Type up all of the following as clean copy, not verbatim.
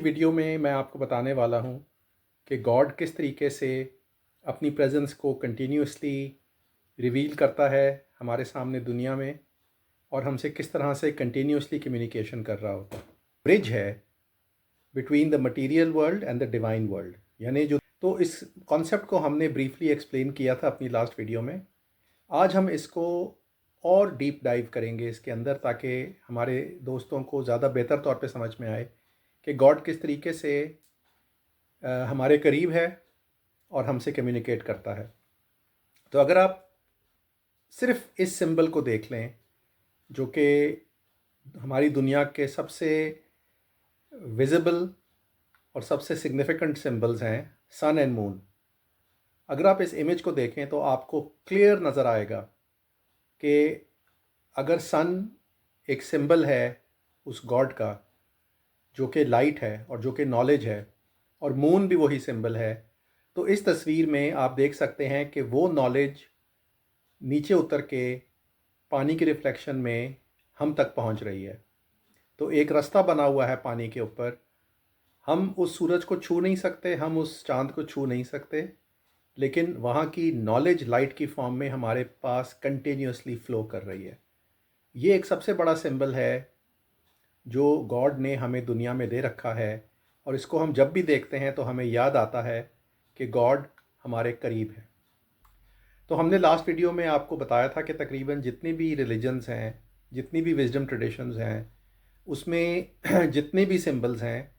Video में मैं आपको बताने वाला हूँ कि गॉड किस तरीके से अपनी प्रेजेंस को कंटिन्यूसली रिवील करता है हमारे सामने दुनिया में और हमसे किस तरह से कंटिन्यूसली कम्युनिकेशन कर रहा होता है। ब्रिज है between the material world and the divine world, यानी जो तो इस कॉन्सेप्ट को हमने ब्रीफली एक्सप्लेन किया था अपनी लास्ट वीडियो में। आज हम इसको और डीप डाइव करेंगे इसके अंदर, ताकि हमारे दोस्तों को ज़्यादा बेहतर तौर पे समझ में आए कि गॉड किस तरीके से हमारे करीब है और हमसे कम्युनिकेट करता है। तो अगर आप सिर्फ इस सिंबल को देख लें, जो कि हमारी दुनिया के सबसे विजिबल और सबसे सिग्निफिकेंट सिंबल्स हैं, सन एंड मून। अगर आप इस इमेज को देखें तो आपको क्लियर नज़र आएगा कि अगर सन एक सिंबल है उस गॉड का जो कि लाइट है और जो कि नॉलेज है, और मून भी वही सिंबल है, तो इस तस्वीर में आप देख सकते हैं कि वो नॉलेज नीचे उतर के पानी की रिफ्लेक्शन में हम तक पहुंच रही है। तो एक रास्ता बना हुआ है पानी के ऊपर। हम उस सूरज को छू नहीं सकते, हम उस चांद को छू नहीं सकते, लेकिन वहाँ की नॉलेज लाइट की फॉर्म में हमारे पास कंटिन्यूसली फ़्लो कर रही है। ये एक सबसे बड़ा सिंबल है जो गॉड ने हमें दुनिया में दे रखा है, और इसको हम जब भी देखते हैं तो हमें याद आता है कि गॉड हमारे करीब है। तो हमने लास्ट वीडियो में आपको बताया था कि तकरीबन जितनी भी रिलीजन्स हैं, जितनी भी विजडम ट्रेडिशंस हैं, उसमें जितने भी सिंबल्स हैं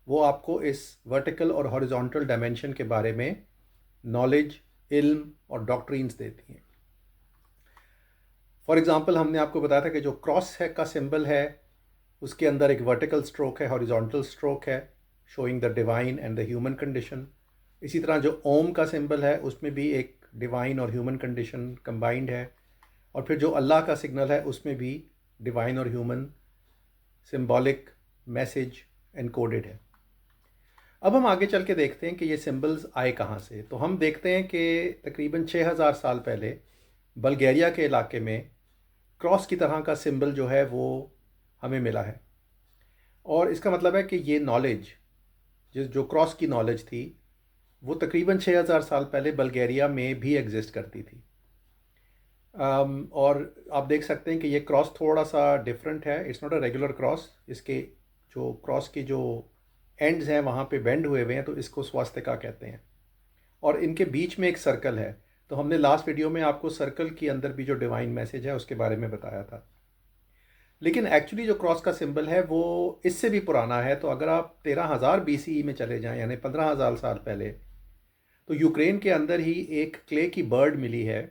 वो आपको इस वर्टिकल और हॉरिजॉन्टल डायमेंशन के बारे में नॉलेज, इल्म और डॉक्ट्रिन्स देती हैं। फॉर एग्ज़ाम्पल, हमने आपको बताया था कि जो क्रॉस है का सिंबल है, उसके अंदर एक वर्टिकल स्ट्रोक है, हॉरिजॉन्टल स्ट्रोक है, showing the divine and the human condition. इसी तरह जो ओम का सिंबल है उसमें भी एक डिवाइन और ह्यूमन कंडीशन कंबाइंड है, और फिर जो अल्लाह का सिग्नल है उसमें भी डिवाइन और ह्यूमन सिंबॉलिक मैसेज एनकोडेड है। अब हम आगे चल के देखते हैं कि ये सिंबल्स आए कहाँ से। तो हम देखते हैं कि तकरीबन 6000 साल पहले बल्गेरिया के इलाके में क्रॉस की तरह का सिंबल जो है वो हमें मिला है, और इसका मतलब है कि ये नॉलेज, जो क्रॉस की नॉलेज थी, वो तकरीबन 6000 साल पहले बल्गेरिया में भी एग्जिस्ट करती थी। और आप देख सकते हैं कि ये क्रॉस थोड़ा सा डिफरेंट है, it's not a regular cross. इसके जो क्रॉस की जो एंड्स हैं वहाँ पे बेंड हुए हुए हैं, तो इसको स्वास्तिका कहते हैं, और इनके बीच में एक सर्कल है। तो हमने लास्ट वीडियो में आपको सर्कल के अंदर भी जो डिवाइन मैसेज है उसके बारे में बताया था। लेकिन एक्चुअली जो क्रॉस का सिंबल है वो इससे भी पुराना है। तो अगर आप 13000 BCE में चले जाएं, यानी 15000 साल पहले, तो यूक्रेन के अंदर ही एक क्ले की बर्ड मिली है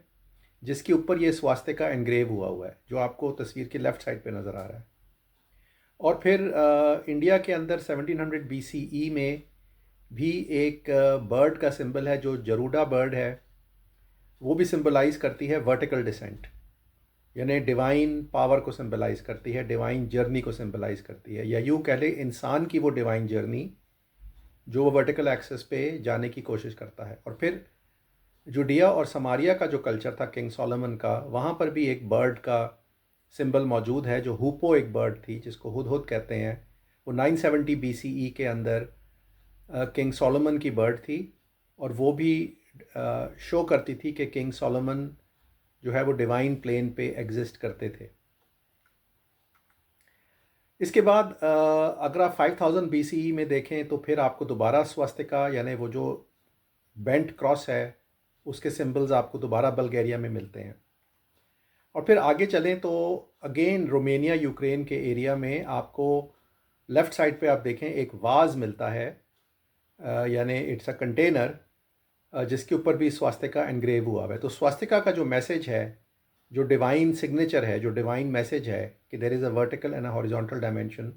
जिसके ऊपर ये स्वास्तिका एनग्रेव हुआ है, जो आपको तस्वीर के लेफ़्ट साइड पे नज़र आ रहा है। और फिर इंडिया के अंदर 1700 BCE में भी एक बर्ड का सिंबल है जो जरूडा बर्ड है। वो भी सिंबलाइज करती है वर्टिकल डिसेंट, यानी डिवाइन पावर को सिंबलाइज करती है, डिवाइन जर्नी को सिंबलाइज करती है, या यूँ कह ले इंसान की वो डिवाइन जर्नी जो वो वर्टिकल एक्सेस पे जाने की कोशिश करता है। और फिर जुडिया और समारिया का जो कल्चर था किंग सोलोमन का, वहाँ पर भी एक बर्ड का सिंबल मौजूद है, जो हुपो एक बर्ड थी जिसको हुदहुद कहते हैं। वो 970 BCE के अंदर किंग सोलोमन की बर्ड थी, और वो भी शो करती थी कि किंग सोलोमन जो है वो डिवाइन प्लेन पे एग्जिस्ट करते थे। इसके बाद अगर आप 5000 BCE में देखें तो फिर आपको दोबारा स्वास्तिका, यानी वो जो बेंट क्रॉस है, उसके सिंबल्स आपको दोबारा बल्गेरिया में मिलते हैं। और फिर आगे चलें तो अगेन रोमेनिया, यूक्रेन के एरिया में आपको लेफ़्ट साइड पे आप देखें एक वाज मिलता है, यानी इट्स अ कंटेनर जिसके ऊपर भी स्वास्तिका एनग्रेव हुआ है। तो स्वास्तिका का जो मैसेज है, जो डिवाइन सिग्नेचर है, जो डिवाइन मैसेज है कि there is a vertical and a horizontal dimension,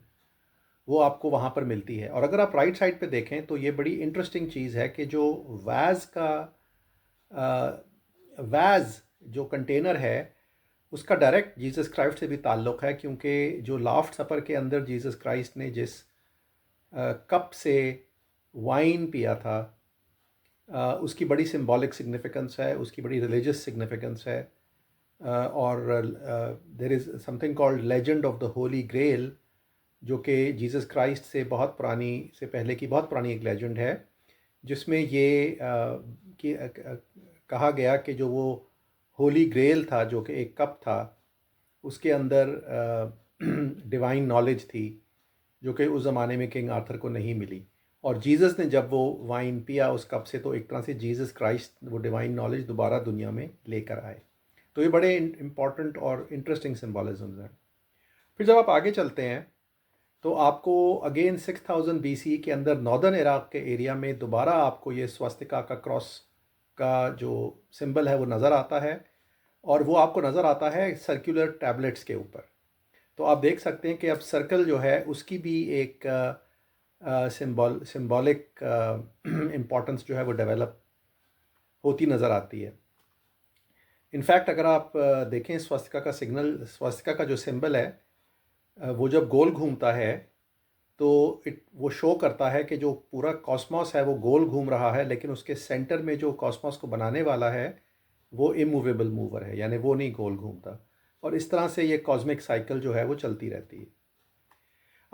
वो आपको वहाँ पर मिलती है। और अगर आप राइट साइड पे देखें तो ये बड़ी इंटरेस्टिंग चीज़ है कि जो वैज़ का वैज़ जो कंटेनर है उसका डायरेक्ट जीसस क्राइस्ट से भी ताल्लुक़ है, क्योंकि जो लास्ट सफ़र के अंदर जीसस क्राइस्ट ने जिस कप से वाइन पिया था, उसकी बड़ी सिंबॉलिक सिग्निफिकेंस है, उसकी बड़ी रिलीजियस सिग्निफिकेंस है। और there is something called legend of the holy grail, जो कि जीसस क्राइस्ट से बहुत पुरानी से पहले की बहुत पुरानी एक लेजेंड है, जिसमें ये कहा गया कि जो वो होली ग्रेल था, जो कि एक कप था, उसके अंदर डिवाइन नॉलेज थी, जो कि उस ज़माने में किंग आर्थर को नहीं मिली। और जीसस ने जब वो वाइन पिया उस कप से, तो एक तरह से जीसस क्राइस्ट वो डिवाइन नॉलेज दोबारा दुनिया में लेकर आए। तो ये बड़े इम्पॉर्टेंट और इंटरेस्टिंग सिम्बॉलिज्म्स हैं। फिर जब आप आगे चलते हैं तो आपको अगेन 6000 BC के अंदर नॉर्दर्न इराक के एरिया में दोबारा आपको ये स्वस्तिका का क्रॉस का जो सिंबल है वो नज़र आता है, और वो आपको नज़र आता है सर्कुलर टैबलेट्स के ऊपर। तो आप देख सकते हैं कि अब सर्कल जो है उसकी भी एक सिंबॉलिक इम्पोर्टेंस जो है वो डेवलप होती नज़र आती है। इनफैक्ट अगर आप देखें स्वस्तिका का जो सिंबल है, वो जब गोल घूमता है तो वो शो करता है कि जो पूरा कॉस्मॉस है वो गोल घूम रहा है, लेकिन उसके सेंटर में जो कॉस्मॉस को बनाने वाला है वो इमूवेबल मूवर है, यानी वो नहीं गोल घूमता। और इस तरह से ये कॉस्मिक साइकिल जो है वो चलती रहती है।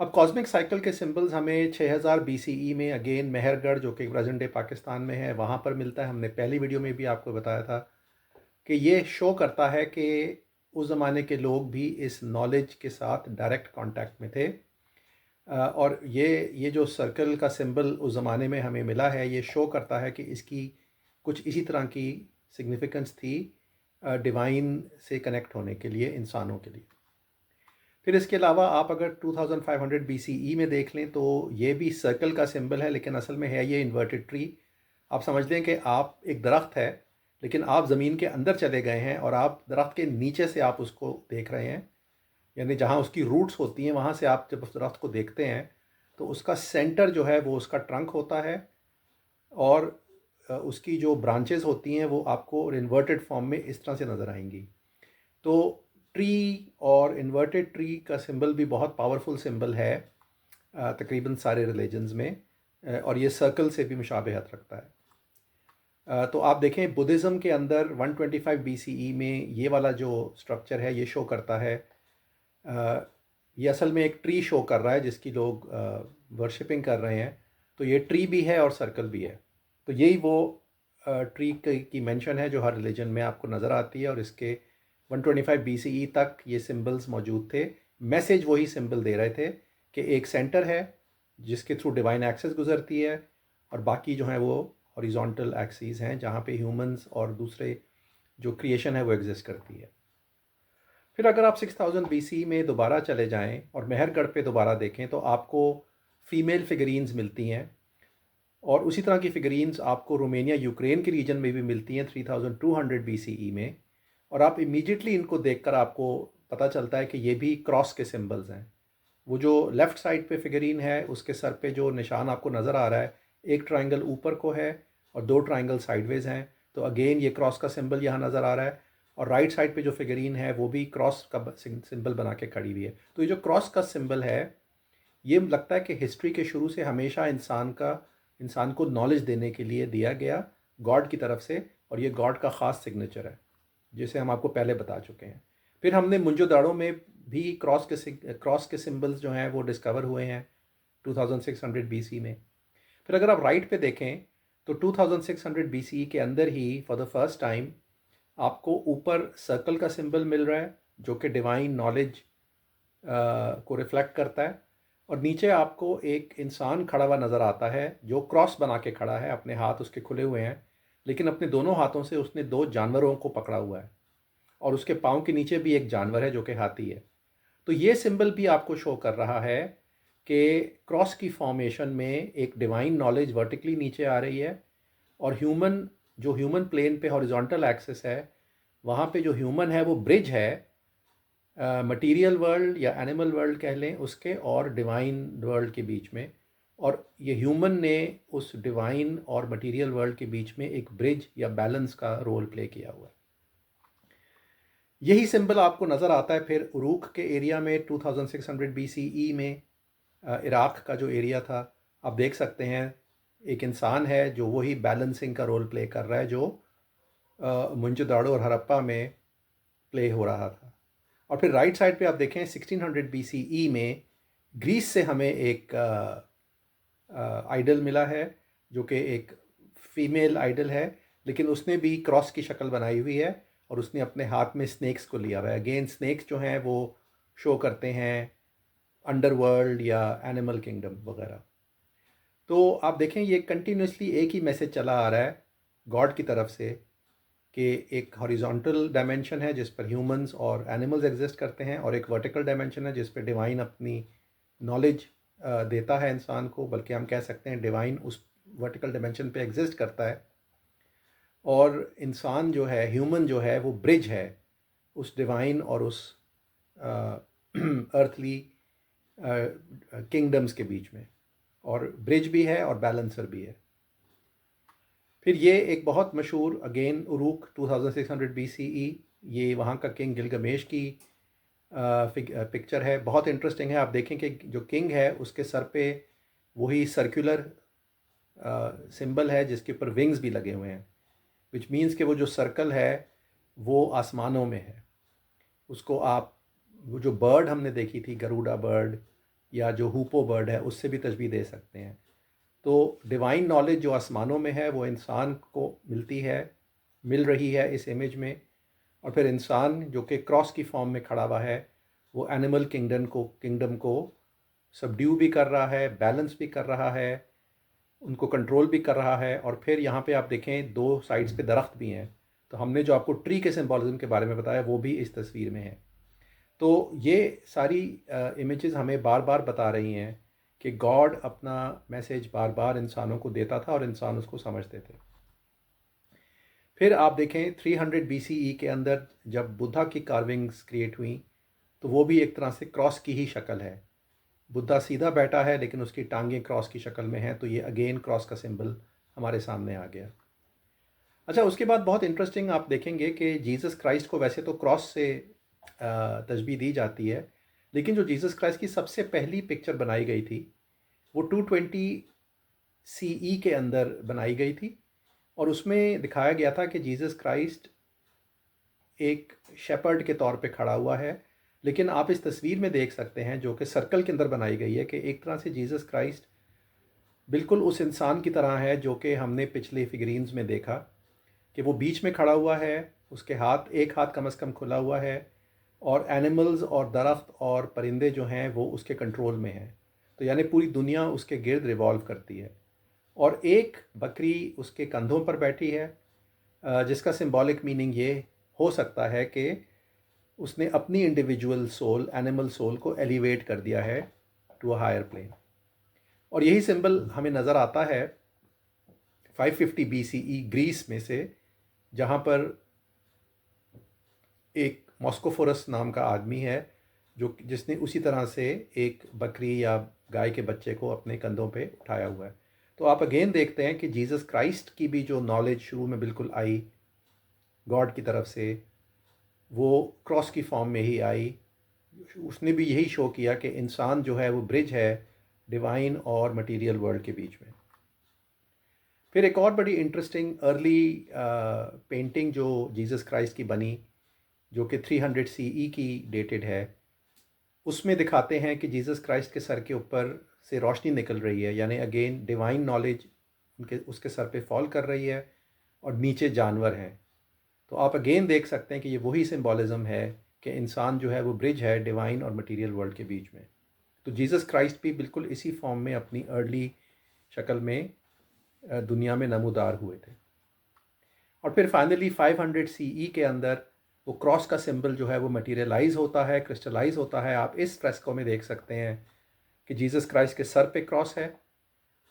अब कॉस्मिक साइकिल के सिंबल्स हमें 6000 BCE में अगेन मेहरगढ़, जो कि प्रेजेंट डे पाकिस्तान में है, वहाँ पर मिलता है। हमने पहली वीडियो में भी आपको बताया था कि ये शो करता है कि उस ज़माने के लोग भी इस नॉलेज के साथ डायरेक्ट कांटेक्ट में थे। और ये जो सर्कल का सिंबल उस ज़माने में हमें मिला है, ये शो करता है कि इसकी कुछ इसी तरह की सिग्निफिकेंस थी डिवाइन से कनेक्ट होने के लिए इंसानों के लिए। फिर इसके अलावा आप अगर 2500 BCE में देख लें तो ये भी सर्कल का सिंबल है, लेकिन असल में है ये इन्वर्टेड ट्री। आप समझ लें कि आप एक दरख्त है, लेकिन आप ज़मीन के अंदर चले गए हैं और आप दरख्त के नीचे से आप उसको देख रहे हैं, यानी जहाँ उसकी रूट्स होती हैं वहाँ से आप जब उस दरख्त को देखते हैं तो उसका सेंटर जो है वो उसका ट्रंक होता है, और उसकी जो ब्रांचेस होती हैं वो आपको इन्वर्टेड फॉर्म में इस तरह से नज़र आएंगी। तो ट्री और इन्वर्टेड ट्री का सिंबल भी बहुत पावरफुल सिंबल है तकरीबन सारे रिलीजन्स में, और ये सर्कल से भी मुशाबहत रखता है। तो आप देखें बुद्धिज़्म के अंदर 125 BCE में ये वाला जो स्ट्रक्चर है ये शो करता है। ये असल में एक ट्री शो कर रहा है जिसकी लोग वर्शिपिंग कर रहे हैं। तो ये ट्री भी है और सर्कल भी है। तो यही वो ट्री की मेंशन है जो हर रिलीजन में आपको नज़र आती है, और इसके 125 BCE तक ये सिंबल्स मौजूद थे। मैसेज वही सिंबल दे रहे थे कि एक सेंटर है जिसके थ्रू डिवाइन एक्सेस गुजरती है, और बाकी जो हैं वो हॉरिजॉन्टल एक्सिस हैं जहाँ पे ह्यूमंस और दूसरे जो क्रिएशन है वो एग्जिस्ट करती है। फिर अगर आप 6000 BC में दोबारा चले जाएं और मेहरगढ़ पे दोबारा देखें तो आपको फ़ीमेल फिगरीन्स मिलती हैं, और उसी तरह की फिगरीन्स आपको रोमेनिया यूक्रेन के रीजन में भी मिलती हैं 3200 BCE में। और आप इमीडिएटली इनको देखकर आपको पता चलता है कि ये भी क्रॉस के सिंबल्स हैं। वो जो लेफ़्ट साइड पे फिगरीन है उसके सर पे जो निशान आपको नज़र आ रहा है, एक ट्रायंगल ऊपर को है और दो ट्रायंगल साइडवेज हैं, तो अगेन ये क्रॉस का सिंबल यहाँ नज़र आ रहा है। और राइट साइड पे जो फिगरीन है वो भी क्रॉस का सिंबल बना के खड़ी हुई है। तो ये जो क्रॉस का सिंबल है ये लगता है कि हिस्ट्री के शुरू से हमेशा इंसान को नॉलेज देने के लिए दिया गया गॉड की तरफ से, और ये गॉड का ख़ास सिग्नेचर है जिसे हम आपको पहले बता चुके हैं। फिर हमने मुंजोदाड़ो में भी क्रॉस के सिंबल्स जो हैं वो डिस्कवर हुए हैं 2600 BC में। फिर अगर आप राइट पे देखें तो 2600 BC के अंदर ही फॉर द फर्स्ट टाइम आपको ऊपर सर्कल का सिंबल मिल रहा है जो कि डिवाइन नॉलेज को रिफ्लेक्ट करता है, और नीचे आपको एक इंसान खड़ा हुआ नज़र आता है जो क्रॉस बना के खड़ा है, अपने हाथ उसके खुले हुए हैं, लेकिन अपने दोनों हाथों से उसने दो जानवरों को पकड़ा हुआ है, और उसके पाँव के नीचे भी एक जानवर है जो कि हाथी है। तो ये सिंबल भी आपको शो कर रहा है कि क्रॉस की फॉर्मेशन में एक डिवाइन नॉलेज वर्टिकली नीचे आ रही है, और ह्यूमन प्लेन पे हॉरिजॉन्टल एक्सिस है, वहाँ पे जो ह्यूमन है वो ब्रिज है मटेरियल वर्ल्ड या एनिमल वर्ल्ड कह लें उसके और डिवाइन वर्ल्ड के बीच में, और ये ह्यूमन ने उस डिवाइन और मटेरियल वर्ल्ड के बीच में एक ब्रिज या बैलेंस का रोल प्ले किया हुआ है। यही सिंबल आपको नज़र आता है फिर उरूक के एरिया में 2600 BCE में। इराक़ का जो एरिया था आप देख सकते हैं एक इंसान है जो वही बैलेंसिंग का रोल प्ले कर रहा है जो मोहनजोदाड़ो और हड़प्पा में प्ले हो रहा था। और फिर राइट साइड पे आप देखें 1600 BCE में ग्रीस से हमें एक आइडल मिला है जो कि एक फीमेल आइडल है, लेकिन उसने भी क्रॉस की शक्ल बनाई हुई है और उसने अपने हाथ में स्नेक्स को लिया हुआ है। अगेन स्नेक्स जो हैं वो शो करते हैं अंडरवर्ल्ड या एनिमल किंगडम वगैरह। तो आप देखें ये कंटिन्यूसली एक ही मैसेज चला आ रहा है गॉड की तरफ से कि एक हॉरिजॉन्टल डायमेंशन है जिस पर ह्यूमंस और एनिमल्स एग्जिस्ट करते हैं, और एक वर्टिकल डायमेंशन है जिस पर डिवाइन अपनी नॉलेज देता है इंसान को, बल्कि हम कह सकते हैं डिवाइन उस वर्टिकल डायमेंशन पे एग्जिस्ट करता है, और इंसान जो है, ह्यूमन जो है, वो ब्रिज है उस डिवाइन और उस अर्थली किंगडम्स के बीच में, और ब्रिज भी है और बैलेंसर भी है। फिर ये एक बहुत मशहूर अगेन उरूक 2600 BCE, ये वहाँ का किंग गिलगमेश की पिक्चर है। बहुत इंटरेस्टिंग है। आप देखें कि जो किंग है उसके सर पे वही सर्कुलर सिंबल है जिसके ऊपर विंग्स भी लगे हुए हैं, विच मीन्स कि वो जो सर्कल है वो आसमानों में है। उसको आप वो जो बर्ड हमने देखी थी, गरुड़ा बर्ड या जो हूपो बर्ड है, उससे भी तशबीह दे सकते हैं। तो डिवाइन नॉलेज जो आसमानों में है वो इंसान को मिल रही है इस इमेज में, और फिर इंसान जो कि क्रॉस की फॉर्म में खड़ा हुआ है वो एनिमल किंगडम को सबड्यू भी कर रहा है, बैलेंस भी कर रहा है, उनको कंट्रोल भी कर रहा है। और फिर यहाँ पे आप देखें दो साइड्स पे दरख्त भी हैं, तो हमने जो आपको ट्री के सिंबॉलिज्म के बारे में बताया वो भी इस तस्वीर में है। तो ये सारी इमेजेस हमें बार बार बता रही हैं कि गॉड अपना मैसेज बार बार इंसानों को देता था और इंसान उसको समझते थे। फिर आप देखें 300 BCE के अंदर जब बुद्धा की कार्विंग्स क्रिएट हुई, तो वो भी एक तरह से क्रॉस की ही शक्ल है। बुद्धा सीधा बैठा है लेकिन उसकी टांगें क्रॉस की शक्ल में हैं, तो ये अगेन क्रॉस का सिंबल हमारे सामने आ गया। अच्छा, उसके बाद बहुत इंटरेस्टिंग आप देखेंगे कि जीसस क्राइस्ट को वैसे तो क्रॉस से तशबीह दी जाती है, लेकिन जो जीसस क्राइस्ट की सबसे पहली पिक्चर बनाई गई थी वो 220 CE के अंदर बनाई गई थी, और उसमें दिखाया गया था कि जीसस क्राइस्ट एक शेपर्ड के तौर पे खड़ा हुआ है। लेकिन आप इस तस्वीर में देख सकते हैं जो कि सर्कल के अंदर बनाई गई है कि एक तरह से जीसस क्राइस्ट बिल्कुल उस इंसान की तरह है जो कि हमने पिछले फिगरीन्स में देखा कि वो बीच में खड़ा हुआ है, उसके एक हाथ कम से कम खुला हुआ है, और एनिमल्स और दरख्त और परिंदे जो हैं वो उसके कंट्रोल में हैं। तो यानी पूरी दुनिया उसके गिर्द रिवॉल्व करती है, और एक बकरी उसके कंधों पर बैठी है, जिसका सिंबॉलिक मीनिंग ये हो सकता है कि उसने अपनी इंडिविजुअल सोल, एनिमल सोल को एलिवेट कर दिया है टू अ हायर प्लेन। और यही सिंबल हमें नज़र आता है 550 BCE ग्रीस में से, जहाँ पर एक मॉस्कोफोरस नाम का आदमी है जिसने उसी तरह से एक बकरी या गाय के बच्चे को अपने कंधों पे उठाया हुआ है। तो आप अगेन देखते हैं कि जीसस क्राइस्ट की भी जो नॉलेज शुरू में बिल्कुल आई गॉड की तरफ से, वो क्रॉस की फॉर्म में ही आई। उसने भी यही शो किया कि इंसान जो है वो ब्रिज है डिवाइन और मटेरियल वर्ल्ड के बीच में। फिर एक और बड़ी इंटरेस्टिंग अर्ली पेंटिंग जो जीसस क्राइस्ट की बनी, जो कि 300 CE की डेटेड है, उसमें दिखाते हैं कि जीसस क्राइस्ट के सर के ऊपर से रोशनी निकल रही है, यानी अगेन डिवाइन नॉलेज उसके सर पे फॉल कर रही है, और नीचे जानवर हैं। तो आप अगेन देख सकते हैं कि ये वही सिंबॉलिज्म है कि इंसान जो है वो ब्रिज है डिवाइन और मटेरियल वर्ल्ड के बीच में। तो जीसस क्राइस्ट भी बिल्कुल इसी फॉर्म में अपनी अर्ली शक्ल में दुनिया में नमूदार हुए थे। और फिर फाइनली 500 CE के अंदर वो क्रॉस का सिंबल जो है वो मटीरियलाइज होता है, क्रिस्टलाइज होता है। आप इस फ्रेस्को में देख सकते हैं कि जीसस क्राइस्ट के सर पे क्रॉस है,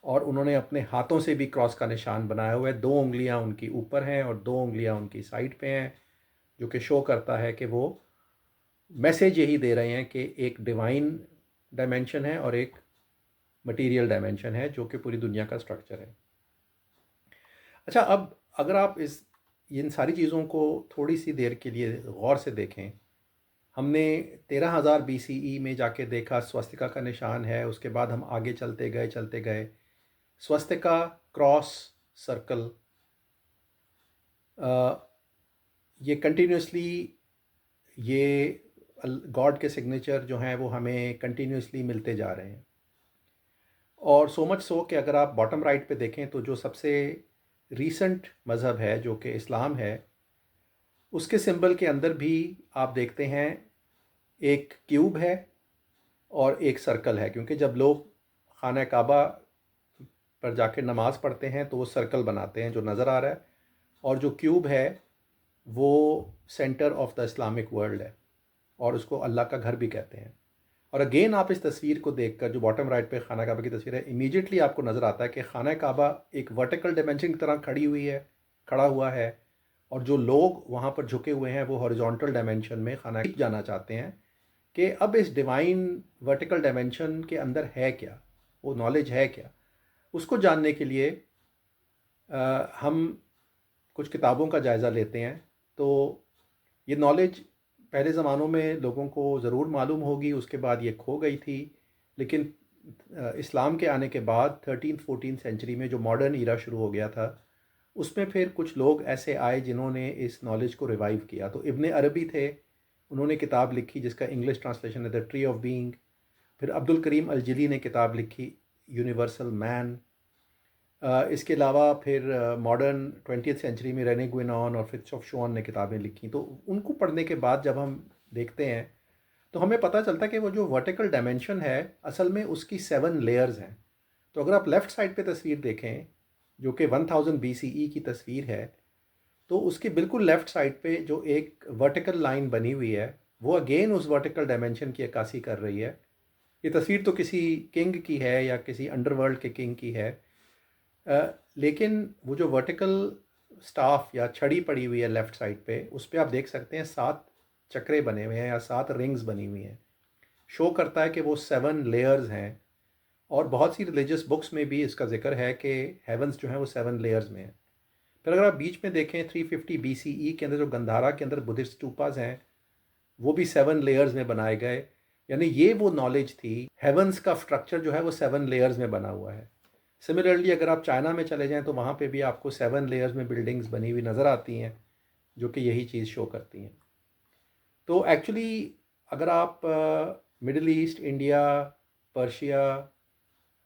और उन्होंने अपने हाथों से भी क्रॉस का निशान बनाया हुआ है। 2 उंगलियां उनकी ऊपर हैं और 2 उंगलियां उनकी साइड पे हैं, जो कि शो करता है कि वो मैसेज यही दे रहे हैं कि एक डिवाइन डायमेंशन है और एक मटेरियल डायमेंशन है जो कि पूरी दुनिया का स्ट्रक्चर है। अच्छा, अब अगर आप इन सारी चीज़ों को थोड़ी सी देर के लिए गौर से देखें, हमने 13,000 BCE में जाके देखा स्वस्तिका का निशान है, उसके बाद हम आगे चलते गए स्वस्तिका, क्रॉस, सर्कल, ये कंटिन्यूसली ये गॉड के सिग्नेचर जो हैं वो हमें कंटिन्यूसली मिलते जा रहे हैं। और सो मच सो कि अगर आप बॉटम राइट पे देखें तो जो सबसे रीसेंट मज़हब है जो कि इस्लाम है, उसके सिंबल के अंदर भी आप देखते हैं एक क्यूब है और एक सर्कल है, क्योंकि जब लोग खाना काबा पर जाके नमाज़ पढ़ते हैं तो वो सर्कल बनाते हैं जो नज़र आ रहा है, और जो क्यूब है वो centre of the Islamic world है और उसको अल्लाह का घर भी कहते हैं। और अगेन आप इस तस्वीर को देखकर, जो बॉटम राइट पे खाना काबा की तस्वीर है, इमीडिएटली आपको नज़र आता है कि खाना काबा एक वर्टिकल डायमेंशन की तरह खड़ा हुआ है, और जो लोग वहाँ पर झुके हुए हैं वो हॉरिजॉन्टल डायमेंशन में खाना जाना चाहते हैं कि अब इस डिवाइन वर्टिकल डायमेंशन के अंदर है क्या, वो नॉलेज है क्या। उसको जानने के लिए हम कुछ किताबों का जायज़ा लेते हैं। तो ये नॉलेज पहले ज़मानों में लोगों को ज़रूर मालूम होगी, उसके बाद ये खो गई थी, लेकिन इस्लाम के आने के बाद 13-14 सेंचुरी में जो मॉडर्न ईरा शुरू हो गया था, उसमें फिर कुछ लोग ऐसे आए जिन्होंने इस नॉलेज को रिवाइव किया। तो इब्न अरबी थे, उन्होंने किताब लिखी जिसका इंग्लिश ट्रांसलेशन है द ट्री ऑफ बीइंग। फिर अब्दुल करीम अलजिली ने किताब लिखी यूनिवर्सल मैन। इसके अलावा फिर मॉडर्न 20th सेंचुरी में रेने गुइनॉन और फिट्स ऑफ शॉन ने किताबें लिखी। तो उनको पढ़ने के बाद जब हम देखते हैं तो हमें पता चलता है कि वो जो वर्टिकल डायमेंशन है असल में उसकी 7 लेयर्स हैं। तो अगर आप लेफ़्ट साइड पे तस्वीर देखें जो कि 1000 BCE की तस्वीर है, तो उसके बिल्कुल लेफ़्ट साइड पे जो एक वर्टिकल लाइन बनी हुई है वो अगेन उस वर्टिकल डायमेंशन की अक्कासी कर रही है। ये तस्वीर तो किसी किंग की है या किसी अंडरवर्ल्ड के किंग की है, लेकिन वो जो वर्टिकल स्टाफ या छड़ी पड़ी हुई है लेफ़्ट साइड पे, उस पर आप देख सकते हैं 7 चक्रे बने हुए हैं या 7 रिंग्स बनी हुई हैं। शो करता है कि वो 7 लेयर्स हैं, और बहुत सी रिलीजियस बुक्स में भी इसका जिक्र है कि हेवंस जो हैं वो 7 लेयर्स में हैं। फिर अगर आप बीच में देखें 350 BCE के अंदर जो गंधारा के अंदर बुद्धिस्ट स्टूपाज हैं, वो भी 7 लेयर्स में बनाए गए। यानी ये वो नॉलेज थी, हेवंस का स्ट्रक्चर जो है वो 7 लेयर्स में बना हुआ है। सिमिलरली अगर आप चाइना में चले जाएं तो वहाँ पे भी आपको 7 लेयर्स में बिल्डिंग्स बनी हुई नज़र आती हैं जो कि यही चीज़ शो करती हैं। तो एक्चुअली अगर आप मिडल ईस्ट, इंडिया, पर्शिया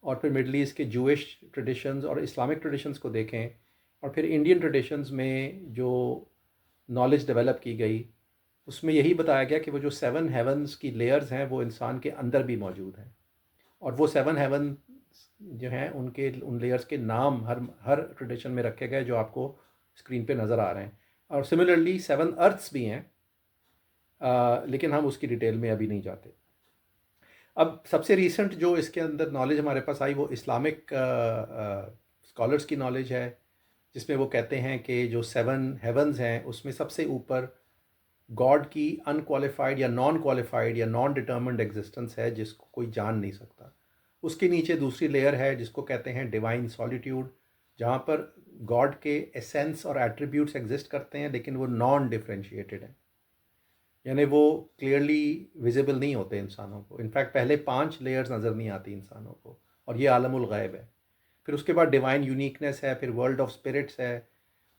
और फिर मिडल ईस्ट के जूइश ट्रेडिशंस और इस्लामिक ट्रेडिशंस को देखें, और फिर इंडियन ट्रेडिशंस में जो नॉलेज डेवलप की गई, उसमें यही बताया गया कि वो जो 7 हेवंस की लेयर्स हैं वो इंसान के अंदर भी मौजूद हैं, और वो 7 हेवन जो हैं उनके उन लेयर्स के नाम हर ट्रेडिशन में रखे गए जो आपको स्क्रीन पे नज़र आ रहे हैं। और सिमिलरली 7 अर्थ्स भी हैं, लेकिन हम उसकी डिटेल में अभी नहीं जाते। अब सबसे रीसेंट जो इसके अंदर नॉलेज हमारे पास आई वो इस्लामिक स्कॉलर्स की नॉलेज है, जिसमें वो कहते हैं कि जो 7 हेवंस हैं उसमें सबसे ऊपर गॉड की अनक्वालिफाइड या नॉन क्वालिफाइड या नॉन डिटर्मिन्ड एग्जिस्टेंस है जिसको कोई जान नहीं सकता। उसके नीचे दूसरी लेयर है जिसको कहते हैं डिवाइन सॉलिट्यूड, जहाँ पर गॉड के एसेंस और एट्रीब्यूट्स एग्जिस्ट करते हैं लेकिन वो नॉन डिफरेंशिएटेड हैं, यानी वो क्लियरली विजिबल नहीं होते इंसानों को। इनफैक्ट पहले 5 लेयर्स नज़र नहीं आती इंसानों को, और ये आलमुल गैब है। फिर उसके बाद डिवाइन यूनिकनेस है, फिर वर्ल्ड ऑफ स्पिरिट्स है,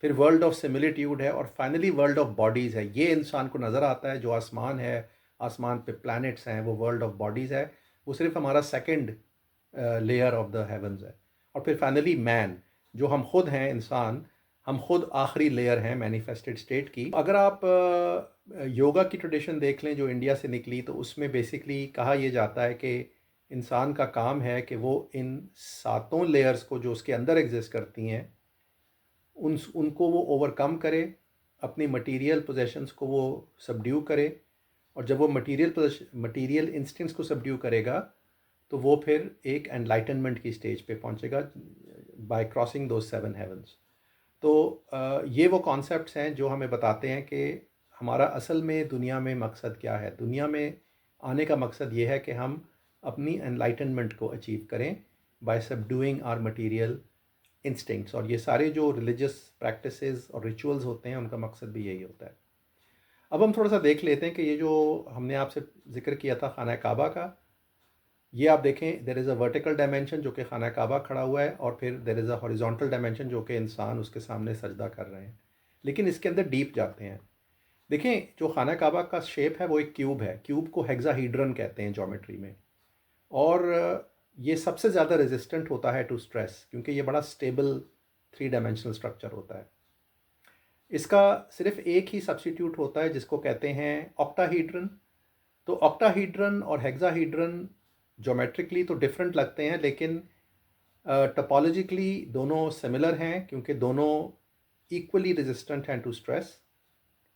फिर वर्ल्ड ऑफ सिमिलिट्यूड है, और फाइनली वर्ल्ड ऑफ बॉडीज़ है। ये इंसान को नज़र आता है, जो आसमान है, आसमान पे प्लैनेट्स हैं, वो वर्ल्ड ऑफ बॉडीज़ है। वो सिर्फ हमारा second layer of the heavens है। और फिर फाइनली मैन, जो हम खुद हैं इंसान, हम खुद आखिरी लेयर हैं मैनिफेस्टेड स्टेट की। अगर आप योगा की ट्रेडिशन देख लें जो इंडिया से निकली, तो उसमें बेसिकली कहा यह जाता है कि इंसान का काम है कि वो इन 7 लेयर्स को जो उसके अंदर एग्जिस्ट करती हैं उनको वो ओवरकम करे, अपनी मटेरियल पोजेशंस को वो सबड्यू करे, और जब वो मटेरियल इंस्टिंक्ट्स को सबड्यू करेगा तो वो फिर एक एनलाइटनमेंट की स्टेज पे पहुंचेगा बाय क्रॉसिंग दो 7 हेवंस। तो ये वो कॉन्सेप्ट्स हैं जो हमें बताते हैं कि हमारा असल में दुनिया में मकसद क्या है। दुनिया में आने का मकसद ये है कि हम अपनी एनलाइटनमेंट को अचीव करें बाय सबडूइंग आर मटेरियल इंस्टिंक्ट्स। और ये सारे जो रिलीजियस प्रैक्टिसेस और रिचुअल्स होते हैं उनका मकसद भी यही होता है। अब हम थोड़ा सा देख लेते हैं कि ये जो हमने आपसे जिक्र किया था खाना काबा का, ये आप देखें, there is a vertical dimension जो कि खाना काबा खड़ा हुआ है, और फिर there is a horizontal dimension जो कि इंसान उसके सामने सजदा कर रहे हैं। लेकिन इसके अंदर डीप जाते हैं। देखें, जो खाना काबा का शेप है वो एक क्यूब है। क्यूब को हेक्साहीड्रन कहते हैं ज्योमेट्री में। और ये सबसे ज़्यादा रेजिस्टेंट होता है टू स्ट्रेस, क्योंकि ये बड़ा स्टेबल 3 डायमेंशनल स्ट्रक्चर होता है। इसका सिर्फ एक ही सब्स्टिट्यूट होता है जिसको कहते हैं ऑक्टाहीड्रन। तो ऑक्टाहीड्रन और हेक्साहीड्रन ज्योमेट्रिकली तो डिफरेंट लगते हैं, लेकिन टोपोलॉजिकली दोनों सिमिलर हैं, क्योंकि दोनों इक्वली रेजिस्टेंट हैं टू स्ट्रेस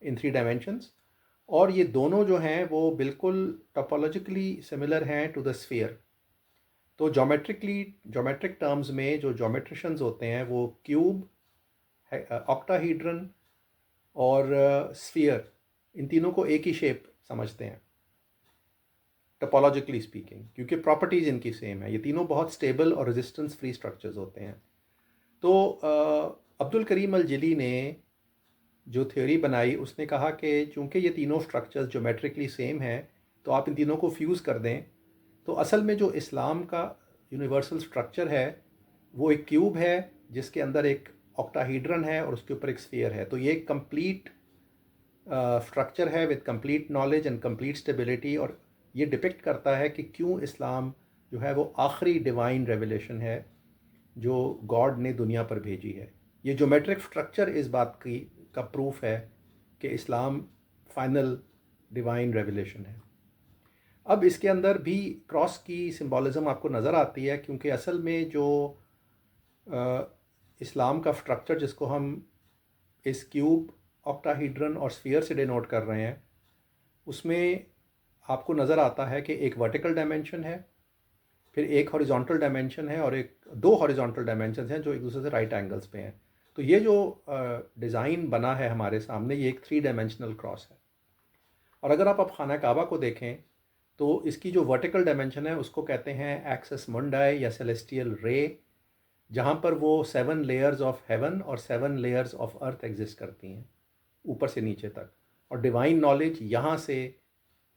इन 3 डायमेंशंस। और ये दोनों जो हैं वो बिल्कुल टोपोलॉजिकली सिमिलर हैं टू द स्फीयर। तो ज्योमेट्रिक टर्म्स में जो ज्योमेट्रिशंस होते हैं वो क्यूब, ऑक्टाहीड्रन और स्फीयर, इन तीनों को एक ही शेप समझते हैं टोपोलॉजिकली स्पीकिंग, क्योंकि प्रॉपर्टीज़ इनकी सेम है। ये तीनों बहुत स्टेबल और रेजिस्टेंस फ्री स्ट्रक्चर्स होते हैं। तो अब्दुल करीम अल जिली ने जो थ्योरी बनाई, उसने कहा कि चूंकि ये तीनों स्ट्रक्चर्स ज्योमेट्रिकली सेम हैं, तो आप इन तीनों को फ्यूज़ कर दें, तो असल में जो इस्लाम का यूनिवर्सल स्ट्रक्चर है वो एक क्यूब है जिसके अंदर एक ऑक्टाहीड्रन है और उसके ऊपर एक स्फीयर है। तो ये एक कंप्लीट स्ट्रक्चर है with complete knowledge and complete stability, और ये डिपिक्ट करता है कि क्यों इस्लाम जो है वो आखिरी डिवाइन रेवलेशन है जो गॉड ने दुनिया पर भेजी है। ये ज्योमेट्रिक स्ट्रक्चर इस बात की का प्रूफ है कि इस्लाम फाइनल डिवाइन रेवलेशन है। अब इसके अंदर भी क्रॉस की सिंबॉलिज्म आपको नज़र आती है, क्योंकि असल में जो इस्लाम का स्ट्रक्चर जिसको हम इस क्यूब, ऑक्टाहीड्रन और स्फीयर से डिनोट कर रहे हैं, उसमें आपको नज़र आता है कि एक वर्टिकल डायमेंशन है, फिर एक हॉरिजॉन्टल डायमेंशन है, और दो हॉरिजॉन्टल डायमेंशन हैं जो एक दूसरे से राइट एंगल्स पे हैं। तो ये जो डिज़ाइन बना है हमारे सामने, ये एक 3 डायमेंशनल क्रॉस है। और अगर आप खाना काबा को देखें तो इसकी जो वर्टिकल डायमेंशन है उसको कहते हैं एक्सेस मुंडाई या सेलेस्टियल रे, जहाँ पर वो 7 लेयर्स ऑफ हेवन और 7 लेयर्स ऑफ अर्थ एग्जिस्ट करती हैं ऊपर से नीचे तक। और डिवाइन नॉलेज यहाँ से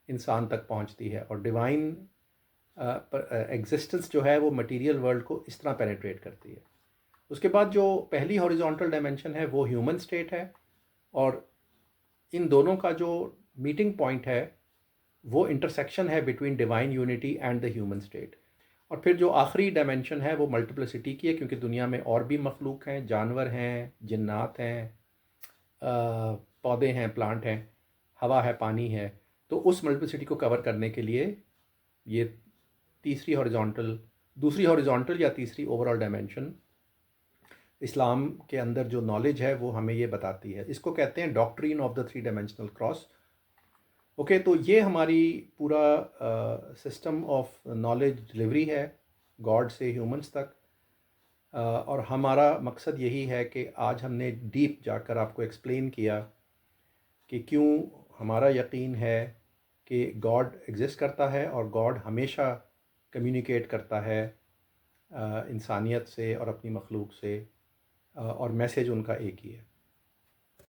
इंसान तक पहुँचती है, और डिवाइन एग्जिस्टेंस जो है वो मटेरियल वर्ल्ड को इस तरह पेनिट्रेट करती है। उसके बाद जो पहली हॉरिजॉन्टल डायमेंशन है वो ह्यूमन स्टेट है, और इन दोनों का जो मीटिंग पॉइंट है वो इंटरसेक्शन है between divine unity and the human state. और फिर जो आखिरी डायमेंशन है वो मल्टीप्लिसिटी की है, क्योंकि दुनिया में और भी मखलूक हैं, जानवर हैं, जिन्नात हैं, पौधे हैं, प्लांट हैं, हवा है, पानी है। तो उस मल्टीप्लिसिटी को कवर करने के लिए ये दूसरी हॉरिजॉन्टल या तीसरी ओवरऑल डायमेंशन इस्लाम के अंदर जो नॉलेज है वो हमें ये बताती है। इसको कहते हैं doctrine of the 3 dimensional cross. Okay, तो ये हमारी पूरा सिस्टम ऑफ नॉलेज डिलीवरी है गॉड से ह्यूमंस तक। और हमारा मकसद यही है कि आज हमने डीप जाकर आपको एक्सप्लेन किया कि क्यों हमारा यकीन है कि गॉड एग्जिस्ट करता है, और गॉड हमेशा कम्युनिकेट करता है इंसानियत से और अपनी मखलूक से, और मैसेज उनका एक ही है।